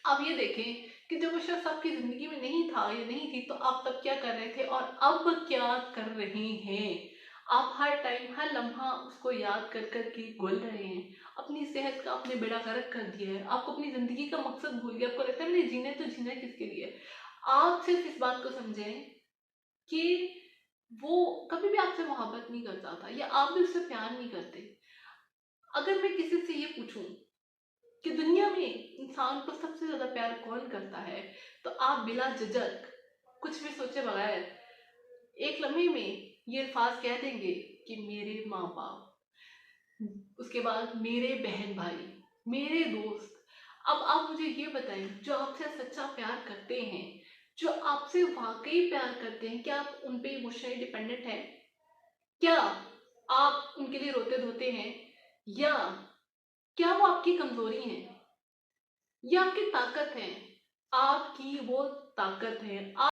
आप ये देखें कि जब वो शख्स आपकी ज़िंदगी में नहीं था या नहीं थी, तो आप तब क्या कर रहे थे और अब क्या कर रहे हैं। आप हर टाइम, हर लम्हा उसको याद कर के घुल रहे हैं। अपनी सेहत का आपने बेड़ा गर्क कर दिया है। आपको अपनी ज़िंदगी का मकसद भूल गया। आपको लगता है मैंने जीना है, तो जीना है किसके लिए? आप सिर्फ़ इस बात को समझें कि वो कभी भी आपसे मोहब्बत नहीं करता था या आप भी उससे प्यार नहीं करते। अगर मैं किसी से ये पूछूँ कि दुनिया में इंसान को सबसे ज़्यादा प्यार कौन करता है, तो आप बिला झिझक, कुछ भी सोचे बगैर एक लम्हे में ये अल्फाज़ कह देंगे कि मेरे माँ-बाप, उसके बाद मेरे बहन-भाई, मेरे दोस्त। अब आप मुझे ये बताएँ, जो आपसे सच्चा प्यार करते हैं, जो आपसे वाक़ई प्यार करते हैं, क्या आप उन पे इमोशनली डिपेंडेंट हैं? क्या आप उनके लिए रोते-धोते हैं? या क्या वो आपकी कमज़ोरी हैं? ये आपकी ताकत है, आपकी वो ताकत है।